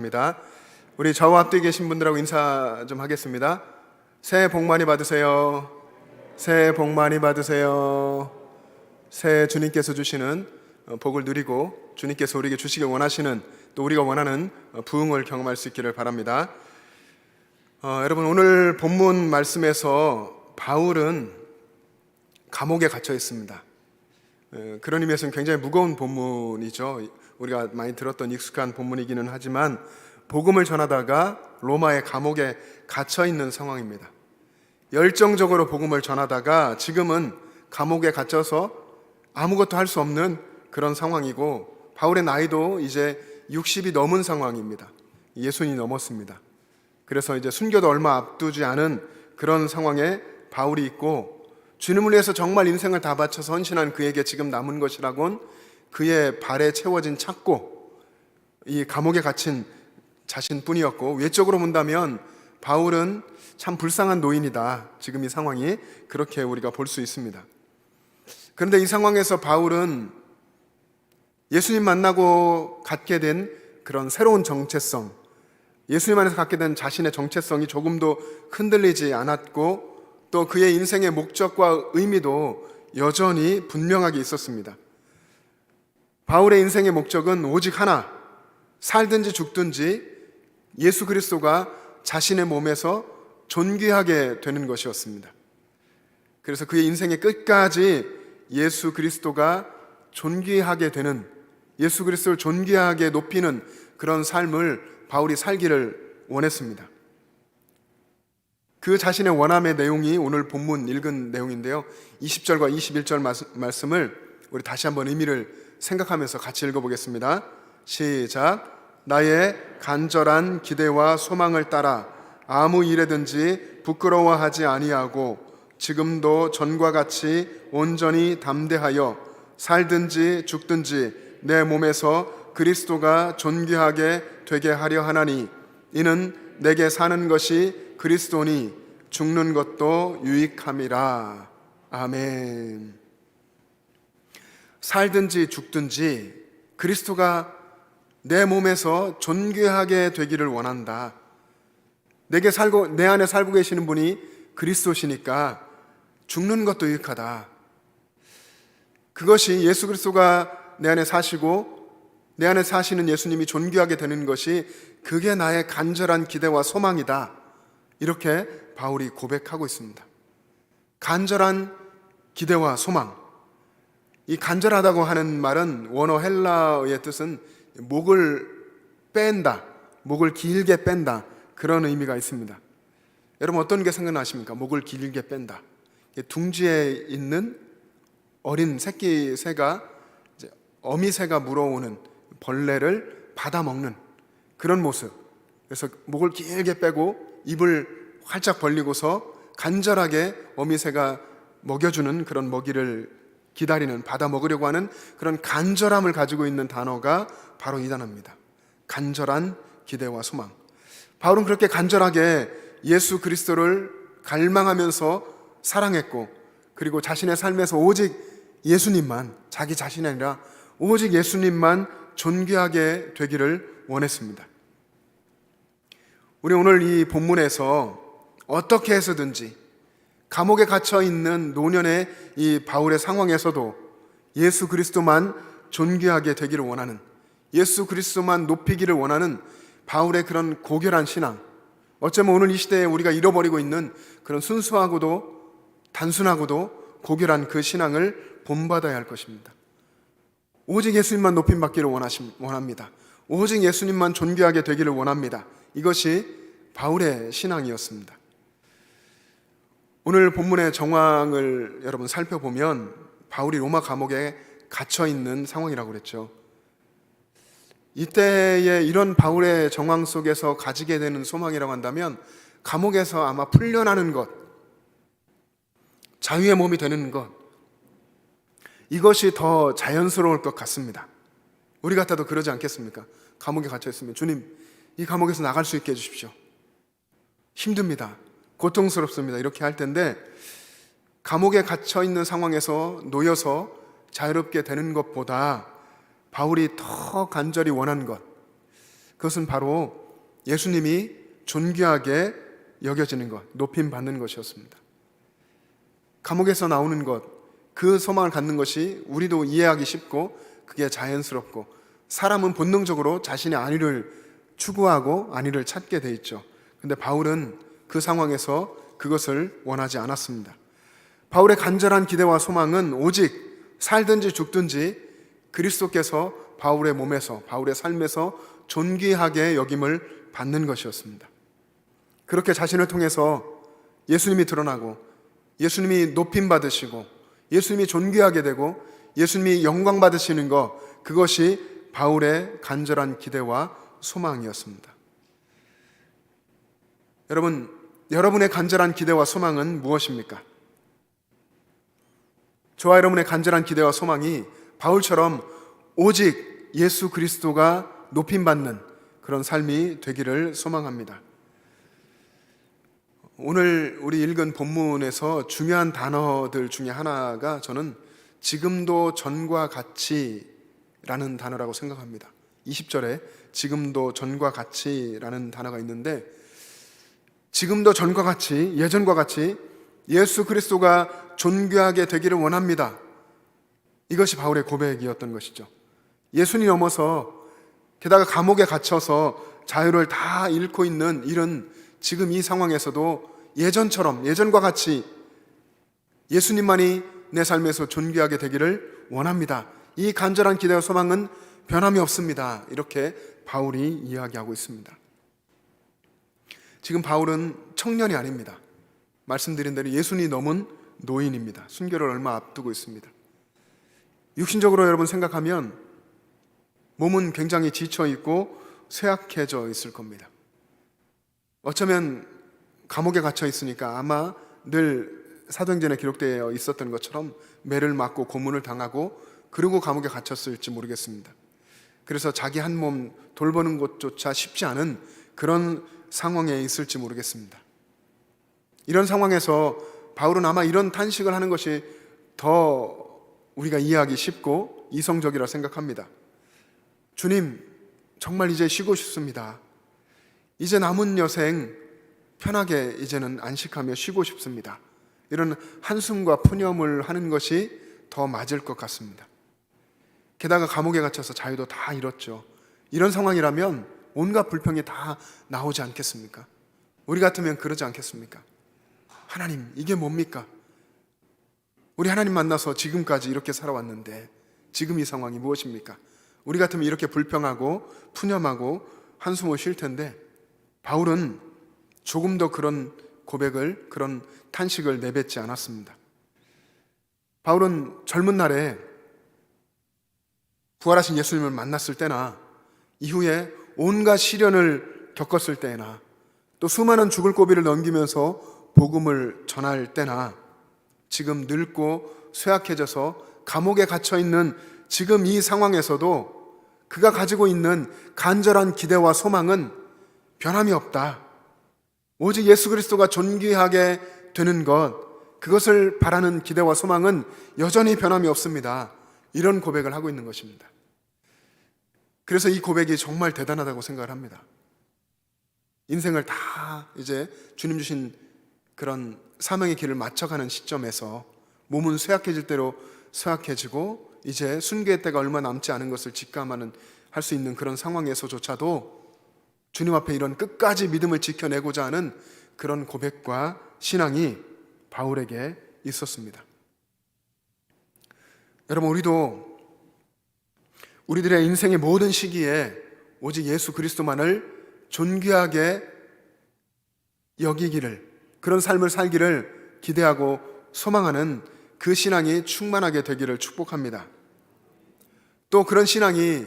입니다. 우리 저와 앞뒤에 계신 분들하고 인사 좀 하겠습니다. 새해 복 많이 받으세요. 새해 복 많이 받으세요. 새해 주님께서 주시는 복을 누리고 주님께서 우리에게 주시길 원하시는, 또 우리가 원하는 부흥을 경험할 수 있기를 바랍니다. 여러분, 오늘 본문 말씀에서 바울은 감옥에 갇혀 있습니다. 그런 의미에서는 굉장히 무거운 본문이죠. 우리가 많이 들었던 익숙한 본문이기는 하지만 복음을 전하다가 로마의 감옥에 갇혀 있는 상황입니다. 열정적으로 복음을 전하다가 지금은 감옥에 갇혀서 아무것도 할 수 없는 그런 상황이고, 바울의 나이도 이제 60이 넘은 상황입니다. 예순이 넘었습니다. 그래서 이제 순교도 얼마 앞두지 않은 그런 상황에 바울이 있고, 주님을 위해서 정말 인생을 다 바쳐서 헌신한 그에게 지금 남은 것이라곤 그의 발에 채워진 착고, 이 감옥에 갇힌 자신뿐이었고, 외적으로 본다면 바울은 참 불쌍한 노인이다. 지금 이 상황이 그렇게 우리가 볼 수 있습니다. 그런데 이 상황에서 바울은 예수님 만나고 갖게 된 그런 새로운 정체성, 예수님 안에서 갖게 된 자신의 정체성이 조금도 흔들리지 않았고, 또 그의 인생의 목적과 의미도 여전히 분명하게 있었습니다. 바울의 인생의 목적은 오직 하나, 살든지 죽든지 예수 그리스도가 자신의 몸에서 존귀하게 되는 것이었습니다. 그래서 그의 인생의 끝까지 예수 그리스도가 존귀하게 되는, 예수 그리스도를 존귀하게 높이는 그런 삶을 바울이 살기를 원했습니다. 그 자신의 원함의 내용이 오늘 본문 읽은 내용인데요, 20절과 21절 말씀을 우리 다시 한번 의미를 생각하면서 같이 읽어보겠습니다. 시작. 나의 간절한 기대와 소망을 따라 아무 일에든지 부끄러워하지 아니하고 지금도 전과 같이 온전히 담대하여 살든지 죽든지 내 몸에서 그리스도가 존귀하게 되게 하려 하나니, 이는 내게 사는 것이 그리스도니 죽는 것도 유익함이라. 아멘. 살든지 죽든지 그리스도가 내 몸에서 존귀하게 되기를 원한다. 내 안에 살고 계시는 분이 그리스도시니까 죽는 것도 유익하다. 그것이 예수 그리스도가 내 안에 사시고 내 안에 사시는 예수님이 존귀하게 되는 것이, 그게 나의 간절한 기대와 소망이다. 이렇게 바울이 고백하고 있습니다. 간절한 기대와 소망. 이 간절하다고 하는 말은 원어 헬라어의 뜻은 목을 뺀다, 목을 길게 뺀다, 그런 의미가 있습니다. 여러분, 어떤 게 생각나십니까? 목을 길게 뺀다. 둥지에 있는 어린 새끼 새가, 어미 새가 물어오는 벌레를 받아먹는 그런 모습. 그래서 목을 길게 빼고 입을 활짝 벌리고서 간절하게 어미 새가 먹여주는 그런 먹이를 기다리는, 받아 먹으려고 하는 그런 간절함을 가지고 있는 단어가 바로 이 단어입니다. 간절한 기대와 소망. 바울은 그렇게 간절하게 예수 그리스도를 갈망하면서 사랑했고, 그리고 자신의 삶에서 오직 예수님만, 자기 자신이 아니라 오직 예수님만 존귀하게 되기를 원했습니다. 우리 오늘 이 본문에서 어떻게 해서든지 감옥에 갇혀 있는 노년의 이 바울의 상황에서도 예수 그리스도만 존귀하게 되기를 원하는, 예수 그리스도만 높이기를 원하는 바울의 그런 고결한 신앙, 어쩌면 오늘 이 시대에 우리가 잃어버리고 있는 그런 순수하고도 단순하고도 고결한 그 신앙을 본받아야 할 것입니다. 오직 예수님만 높임받기를 원합니다. 오직 예수님만 존귀하게 되기를 원합니다. 이것이 바울의 신앙이었습니다. 오늘 본문의 정황을 여러분 살펴보면 바울이 로마 감옥에 갇혀 있는 상황이라고 그랬죠. 이때의 이런 바울의 정황 속에서 가지게 되는 소망이라고 한다면 감옥에서 아마 풀려나는 것, 자유의 몸이 되는 것, 이것이 더 자연스러울 것 같습니다. 우리 같아도 그러지 않겠습니까? 감옥에 갇혀 있으면 주님, 이 감옥에서 나갈 수 있게 해주십시오. 힘듭니다. 고통스럽습니다. 이렇게 할 텐데, 감옥에 갇혀 있는 상황에서 놓여서 자유롭게 되는 것보다 바울이 더 간절히 원한 것, 그것은 바로 예수님이 존귀하게 여겨지는 것, 높임 받는 것이었습니다. 감옥에서 나오는 것, 그 소망을 갖는 것이 우리도 이해하기 쉽고 그게 자연스럽고, 사람은 본능적으로 자신의 안위를 추구하고 안위를 찾게 돼 있죠. 근데 바울은 그 상황에서 그것을 원하지 않았습니다. 바울의 간절한 기대와 소망은 오직 살든지 죽든지 그리스도께서 바울의 몸에서, 바울의 삶에서 존귀하게 여김을 받는 것이었습니다. 그렇게 자신을 통해서 예수님이 드러나고, 예수님이 높임 받으시고, 예수님이 존귀하게 되고, 예수님이 영광 받으시는 것, 그것이 바울의 간절한 기대와 소망이었습니다. 여러분, 여러분의 간절한 기대와 소망은 무엇입니까? 저와 여러분의 간절한 기대와 소망이 바울처럼 오직 예수 그리스도가 높임받는 그런 삶이 되기를 소망합니다. 오늘 우리 읽은 본문에서 중요한 단어들 중에 하나가 저는 지금도 전과 같이라는 단어라고 생각합니다. 20절에 지금도 전과 같이라는 단어가 있는데, 지금도 전과 같이, 예전과 같이 예수 그리스도가 존귀하게 되기를 원합니다. 이것이 바울의 고백이었던 것이죠. 예수님 넘어서, 게다가 감옥에 갇혀서 자유를 다 잃고 있는 이런 지금 이 상황에서도 예전처럼, 예전과 같이 예수님만이 내 삶에서 존귀하게 되기를 원합니다. 이 간절한 기대와 소망은 변함이 없습니다. 이렇게 바울이 이야기하고 있습니다. 지금 바울은 청년이 아닙니다. 말씀드린 대로 예순이 넘은 노인입니다. 순교를 얼마 앞두고 있습니다. 육신적으로 여러분 생각하면 몸은 굉장히 지쳐 있고 쇠약해져 있을 겁니다. 어쩌면 감옥에 갇혀 있으니까 아마 늘 사도행전에 기록되어 있었던 것처럼 매를 맞고 고문을 당하고 그리고 감옥에 갇혔을지 모르겠습니다. 그래서 자기 한 몸 돌보는 것조차 쉽지 않은 그런 상황에 있을지 모르겠습니다. 이런 상황에서 바울은 아마 이런 탄식을 하는 것이 더 우리가 이해하기 쉽고 이성적이라 생각합니다. 주님, 정말 이제 쉬고 싶습니다. 이제 남은 여생 편하게 이제는 안식하며 쉬고 싶습니다. 이런 한숨과 푸념을 하는 것이 더 맞을 것 같습니다. 게다가 감옥에 갇혀서 자유도 다 잃었죠. 이런 상황이라면 온갖 불평이 다 나오지 않겠습니까? 우리 같으면 그러지 않겠습니까? 하나님, 이게 뭡니까? 우리 하나님 만나서 지금까지 이렇게 살아왔는데 지금 이 상황이 무엇입니까? 우리 같으면 이렇게 불평하고 푸념하고 한숨을 쉴 텐데, 바울은 조금 더 그런 고백을, 그런 탄식을 내뱉지 않았습니다. 바울은 젊은 날에 부활하신 예수님을 만났을 때나 이후에 온갖 시련을 겪었을 때나 또 수많은 죽을 고비를 넘기면서 복음을 전할 때나 지금 늙고 쇠약해져서 감옥에 갇혀있는 지금 이 상황에서도 그가 가지고 있는 간절한 기대와 소망은 변함이 없다. 오직 예수 그리스도가 존귀하게 되는 것, 그것을 바라는 기대와 소망은 여전히 변함이 없습니다. 이런 고백을 하고 있는 것입니다. 그래서 이 고백이 정말 대단하다고 생각을 합니다. 인생을 다 이제 주님 주신 그런 사명의 길을 맞춰가는 시점에서 몸은 쇠약해질 대로 쇠약해지고 이제 순교의 때가 얼마 남지 않은 것을 직감하는 할 수 있는 그런 상황에서조차도 주님 앞에 이런 끝까지 믿음을 지켜내고자 하는 그런 고백과 신앙이 바울에게 있었습니다. 여러분, 우리도 우리들의 인생의 모든 시기에 오직 예수 그리스도만을 존귀하게 여기기를, 그런 삶을 살기를 기대하고 소망하는 그 신앙이 충만하게 되기를 축복합니다. 또 그런 신앙이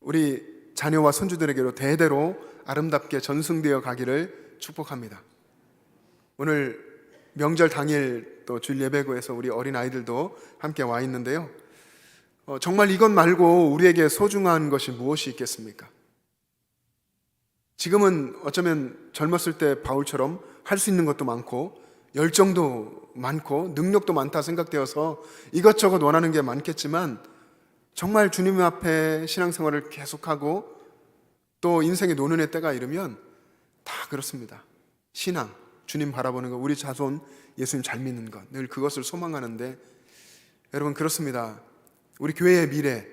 우리 자녀와 손주들에게로 대대로 아름답게 전승되어 가기를 축복합니다. 오늘 명절 당일 또 주일 예배고에서 우리 어린아이들도 함께 와 있는데요. 정말 이것 말고 우리에게 소중한 것이 무엇이 있겠습니까? 지금은 어쩌면 젊었을 때 바울처럼 할 수 있는 것도 많고 열정도 많고 능력도 많다 생각되어서 이것저것 원하는 게 많겠지만, 정말 주님 앞에 신앙생활을 계속하고 또 인생의 노년의 때가 이르면 다 그렇습니다. 신앙, 주님 바라보는 것, 우리 자손 예수님 잘 믿는 것, 늘 그것을 소망하는데, 여러분 그렇습니다. 우리 교회의 미래,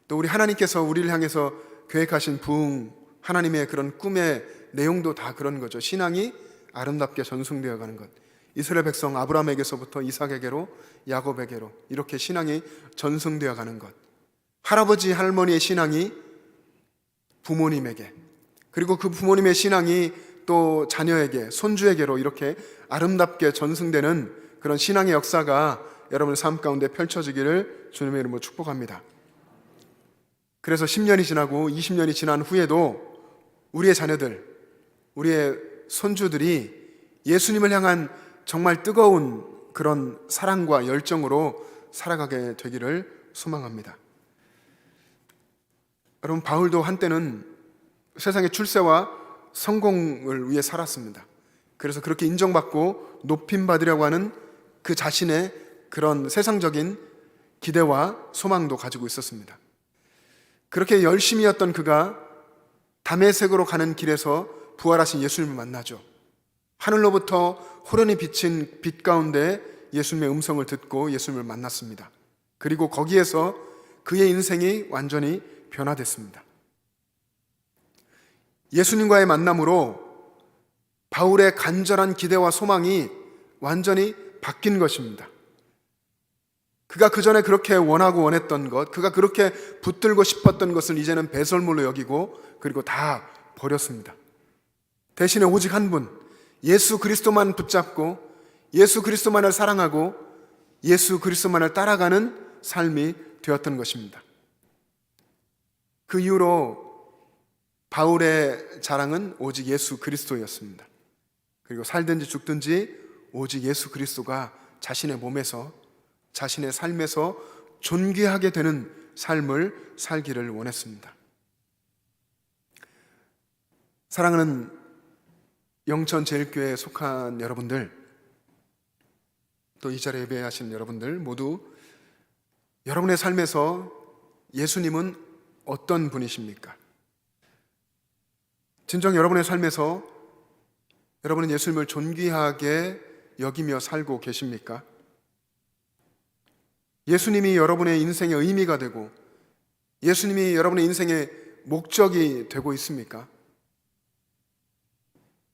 또 우리 하나님께서 우리를 향해서 계획하신 부흥, 하나님의 그런 꿈의 내용도 다 그런 거죠. 신앙이 아름답게 전승되어 가는 것. 이스라엘 백성 아브라함에게서부터 이삭에게로, 야곱에게로 이렇게 신앙이 전승되어 가는 것. 할아버지 할머니의 신앙이 부모님에게, 그리고 그 부모님의 신앙이 또 자녀에게, 손주에게로 이렇게 아름답게 전승되는 그런 신앙의 역사가 여러분의 삶 가운데 펼쳐지기를 주님의 이름으로 축복합니다. 그래서 10년이 지나고 20년이 지난 후에도 우리의 자녀들, 우리의 손주들이 예수님을 향한 정말 뜨거운 그런 사랑과 열정으로 살아가게 되기를 소망합니다. 여러분, 바울도 한때는 세상의 출세와 성공을 위해 살았습니다. 그래서 그렇게 인정받고 높임받으려고 하는 그 자신의 그런 세상적인 기대와 소망도 가지고 있었습니다. 그렇게 열심히였던 그가 다메섹으로 가는 길에서 부활하신 예수님을 만나죠. 하늘로부터 호련히 비친 빛 가운데 예수님의 음성을 듣고 예수님을 만났습니다. 그리고 거기에서 그의 인생이 완전히 변화됐습니다. 예수님과의 만남으로 바울의 간절한 기대와 소망이 완전히 바뀐 것입니다. 그가 그전에 그렇게 원하고 원했던 것, 그가 그렇게 붙들고 싶었던 것을 이제는 배설물로 여기고 그리고 다 버렸습니다. 대신에 오직 한 분, 예수 그리스도만 붙잡고 예수 그리스도만을 사랑하고 예수 그리스도만을 따라가는 삶이 되었던 것입니다. 그 이후로 바울의 자랑은 오직 예수 그리스도였습니다. 그리고 살든지 죽든지 오직 예수 그리스도가 자신의 몸에서, 자신의 삶에서 존귀하게 되는 삶을 살기를 원했습니다. 사랑하는 영천제일교회에 속한 여러분들, 또 이 자리에 예배하시는 여러분들 모두 여러분의 삶에서 예수님은 어떤 분이십니까? 진정 여러분의 삶에서 여러분은 예수님을 존귀하게 여기며 살고 계십니까? 예수님이 여러분의 인생의 의미가 되고 예수님이 여러분의 인생의 목적이 되고 있습니까?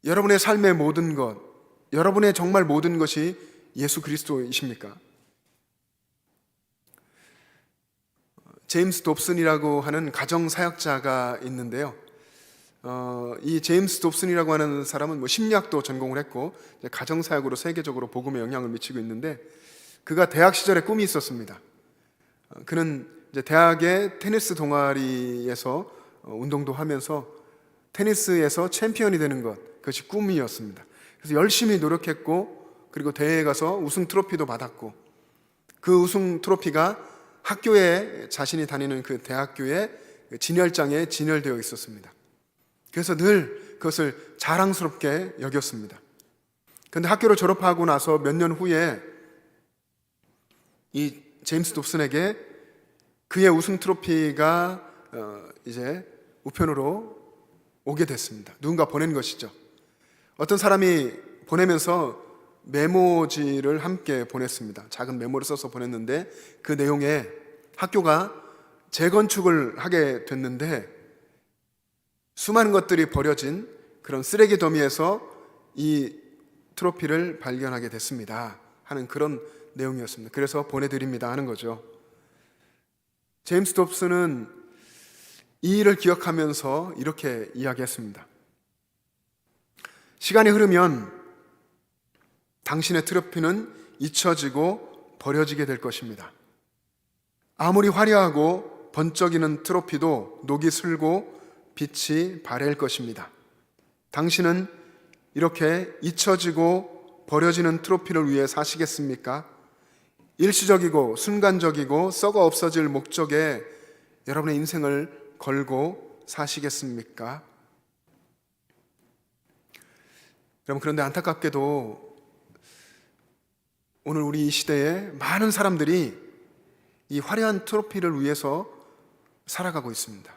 여러분의 삶의 모든 것, 여러분의 정말 모든 것이 예수 그리스도이십니까? 제임스 dobson이라고 하는 가정사역자가 있는데요. 이 제임스 dobson이라고 하는 사람은 심리학도 전공을 했고 가정사역으로 세계적으로 복음에 영향을 미치고 있는데, 그가 대학 시절에 꿈이 있었습니다. 그는 이제 대학의 테니스 동아리에서 운동도 하면서 테니스에서 챔피언이 되는 것, 그것이 꿈이었습니다. 그래서 열심히 노력했고, 그리고 대회에 가서 우승 트로피도 받았고, 그 우승 트로피가 학교에, 자신이 다니는 그 대학교의 진열장에 진열되어 있었습니다. 그래서 늘 그것을 자랑스럽게 여겼습니다. 그런데 학교를 졸업하고 나서 몇 년 후에 이 제임스 dobson에게 그의 우승 트로피가 이제 우편으로 오게 됐습니다. 누군가 보낸 것이죠. 어떤 사람이 보내면서 메모지를 함께 보냈습니다. 작은 메모를 써서 보냈는데 그 내용에 학교가 재건축을 하게 됐는데 수많은 것들이 버려진 그런 쓰레기 더미에서 이 트로피를 발견하게 됐습니다 하는 그런 내용이었습니다. 그래서 보내드립니다 하는 거죠. 제임스 dobson은 이 일을 기억하면서 이렇게 이야기했습니다. 시간이 흐르면 당신의 트로피는 잊혀지고 버려지게 될 것입니다. 아무리 화려하고 번쩍이는 트로피도 녹이 슬고 빛이 바래일 것입니다. 당신은 이렇게 잊혀지고 버려지는 트로피를 위해 사시겠습니까? 일시적이고 순간적이고 썩어 없어질 목적에 여러분의 인생을 걸고 사시겠습니까? 여러분, 그런데 안타깝게도 오늘 우리 이 시대에 많은 사람들이 이 화려한 트로피를 위해서 살아가고 있습니다.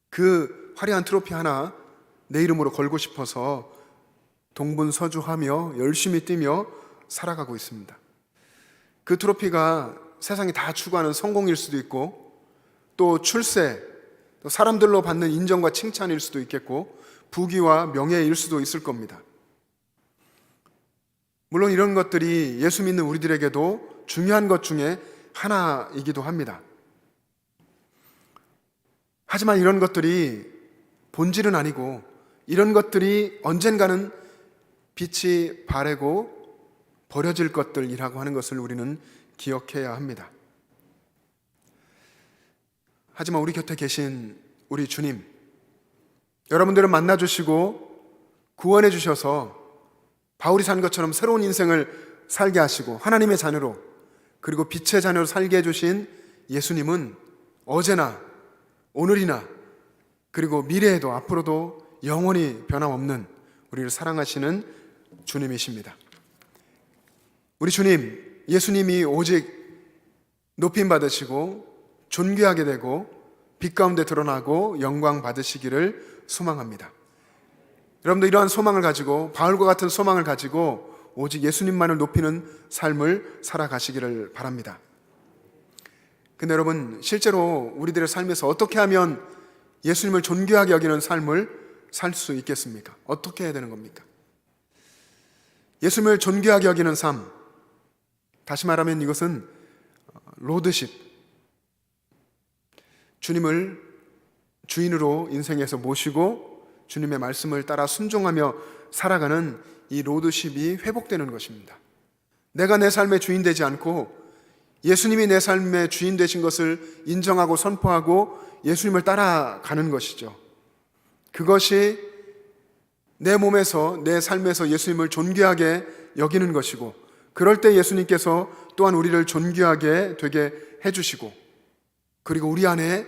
그 화려한 트로피 하나 내 이름으로 걸고 싶어서 동분서주하며 열심히 뛰며 살아가고 있습니다. 그 트로피가 세상이 다 추구하는 성공일 수도 있고, 또 출세, 또 사람들로 받는 인정과 칭찬일 수도 있겠고, 부귀와 명예일 수도 있을 겁니다. 물론 이런 것들이 예수 믿는 우리들에게도 중요한 것 중에 하나이기도 합니다. 하지만 이런 것들이 본질은 아니고, 이런 것들이 언젠가는 빛이 바래고 버려질 것들이라고 하는 것을 우리는 기억해야 합니다. 하지만 우리 곁에 계신 우리 주님, 여러분들을 만나주시고 구원해 주셔서 바울이 산 것처럼 새로운 인생을 살게 하시고 하나님의 자녀로, 그리고 빛의 자녀로 살게 해주신 예수님은 어제나 오늘이나 그리고 미래에도 앞으로도 영원히 변함없는 우리를 사랑하시는 주님이십니다. 우리 주님, 예수님이 오직 높임 받으시고 존귀하게 되고 빛 가운데 드러나고 영광 받으시기를 소망합니다. 여러분도 이러한 소망을 가지고, 바울과 같은 소망을 가지고 오직 예수님만을 높이는 삶을 살아가시기를 바랍니다. 근데 여러분, 실제로 우리들의 삶에서 어떻게 하면 예수님을 존귀하게 여기는 삶을 살 수 있겠습니까? 어떻게 해야 되는 겁니까? 예수님을 존귀하게 여기는 삶, 다시 말하면 이것은 로드십, 주님을 주인으로 인생에서 모시고 주님의 말씀을 따라 순종하며 살아가는 이 로드십이 회복되는 것입니다. 내가 내 삶의 주인 되지 않고 예수님이 내 삶의 주인 되신 것을 인정하고 선포하고 예수님을 따라가는 것이죠. 그것이 내 몸에서, 내 삶에서 예수님을 존귀하게 여기는 것이고, 그럴 때 예수님께서 또한 우리를 존귀하게 되게 해주시고, 그리고 우리 안에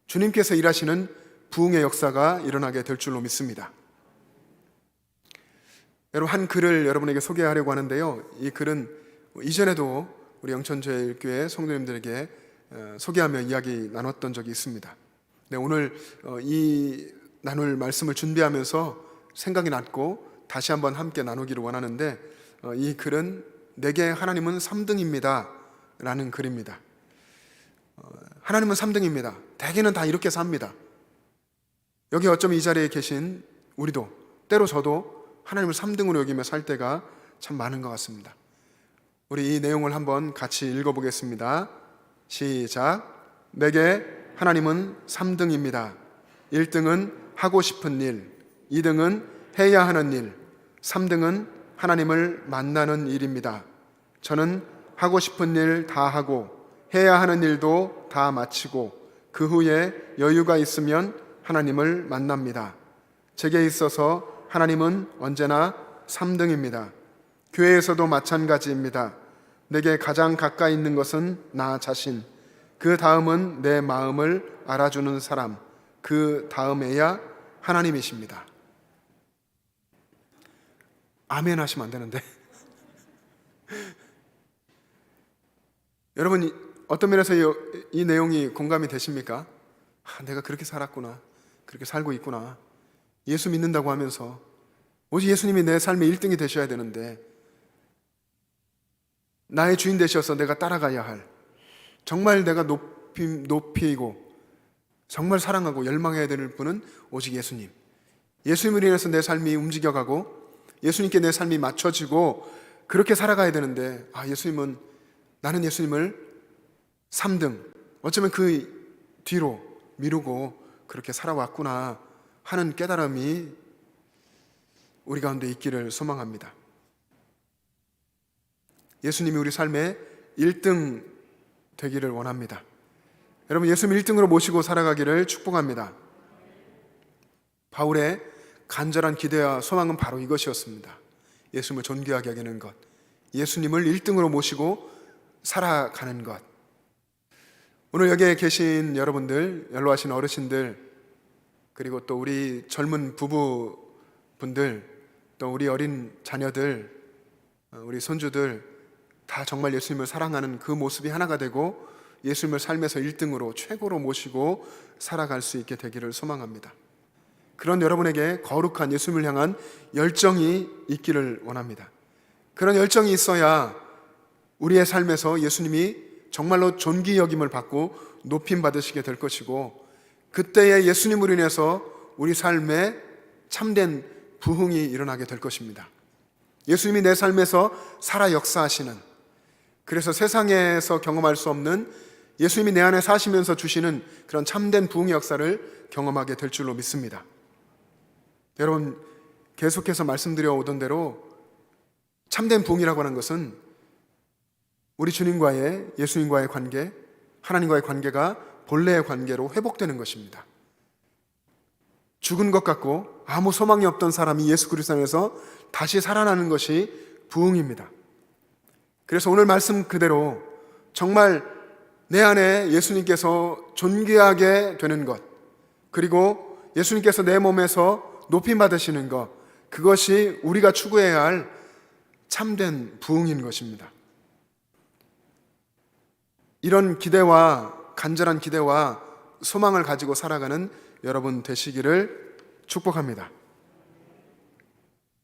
주님께서 일하시는 부흥의 역사가 일어나게 될 줄로 믿습니다. 여러분, 한 글을 여러분에게 소개하려고 하는데요, 이 글은 이전에도 우리 영천제일교회 성도님들에게 소개하며 이야기 나눴던 적이 있습니다. 네, 오늘 이 나눌 말씀을 준비하면서 생각이 났고 다시 한번 함께 나누기를 원하는데, 이 글은 내게 하나님은 3등입니다 라는 글입니다. 하나님은 3등입니다. 대개는 다 이렇게 삽니다. 여기 어쩌면 이 자리에 계신 우리도, 때로 저도 하나님을 3등으로 여기며 살 때가 참 많은 것 같습니다. 우리 이 내용을 한번 같이 읽어보겠습니다. 시작. 내게 하나님은 3등입니다. 1등은 하고 싶은 일, 2등은 해야 하는 일, 3등은 하나님을 만나는 일입니다. 저는 하고 싶은 일 다 하고 해야 하는 일도 다 마치고 그 후에 여유가 있으면 하나님을 만납니다. 제게 있어서 하나님은 언제나 3등입니다. 교회에서도 마찬가지입니다. 내게 가장 가까이 있는 것은 나 자신, 그 다음은 내 마음을 알아주는 사람, 그 다음에야 하나님이십니다. 아멘 하시면 안 되는데 여러분, 어떤 면에서 이 내용이 공감이 되십니까? 내가 그렇게 살았구나, 그렇게 살고 있구나, 예수 믿는다고 하면서 오직 예수님이 내 삶의 1등이 되셔야 되는데, 나의 주인 되셔서 내가 따라가야 할, 정말 내가 높이고 정말 사랑하고 열망해야 될 분은 오직 예수님. 예수님을 인해서 내 삶이 움직여가고 예수님께 내 삶이 맞춰지고 그렇게 살아가야 되는데, 나는 예수님을 3등, 어쩌면 그 뒤로 미루고 그렇게 살아왔구나 하는 깨달음이 우리 가운데 있기를 소망합니다. 예수님이 우리 삶의 1등 되기를 원합니다. 여러분, 예수님 1등으로 모시고 살아가기를 축복합니다. 바울의 간절한 기대와 소망은 바로 이것이었습니다. 예수님을 존귀하게 여기는 것, 예수님을 1등으로 모시고 살아가는 것. 오늘 여기에 계신 여러분들, 연로하신 어르신들, 그리고 또 우리 젊은 부부분들, 또 우리 어린 자녀들, 우리 손주들, 다 정말 예수님을 사랑하는 그 모습이 하나가 되고 예수님을 삶에서 1등으로 최고로 모시고 살아갈 수 있게 되기를 소망합니다. 그런 여러분에게 거룩한 예수님을 향한 열정이 있기를 원합니다. 그런 열정이 있어야 우리의 삶에서 예수님이 정말로 존귀 여김을 받고 높임 받으시게 될 것이고, 그때의 예수님으로 인해서 우리 삶에 참된 부흥이 일어나게 될 것입니다. 예수님이 내 삶에서 살아 역사하시는, 그래서 세상에서 경험할 수 없는 예수님이 내 안에 사시면서 주시는 그런 참된 부흥의 역사를 경험하게 될 줄로 믿습니다. 여러분, 계속해서 말씀드려 오던 대로 참된 부흥이라고 하는 것은 우리 주님과의, 예수님과의 관계, 하나님과의 관계가 본래의 관계로 회복되는 것입니다. 죽은 것 같고 아무 소망이 없던 사람이 예수 그리스도 안에서 다시 살아나는 것이 부흥입니다. 그래서 오늘 말씀 그대로 정말 내 안에 예수님께서 존귀하게 되는 것, 그리고 예수님께서 내 몸에서 높임 받으시는 것, 그것이 우리가 추구해야 할 참된 부흥인 것입니다. 이런 기대와, 간절한 기대와 소망을 가지고 살아가는 여러분 되시기를 축복합니다.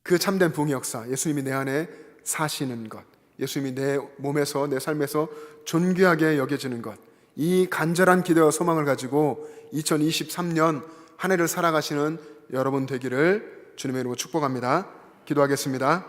그 참된 부흥의 역사, 예수님이 내 안에 사시는 것, 예수님이 내 몸에서, 내 삶에서 존귀하게 여겨지는 것, 이 간절한 기대와 소망을 가지고 2023년 한 해를 살아가시는 여러분 되기를 주님의 이름으로 축복합니다. 기도하겠습니다.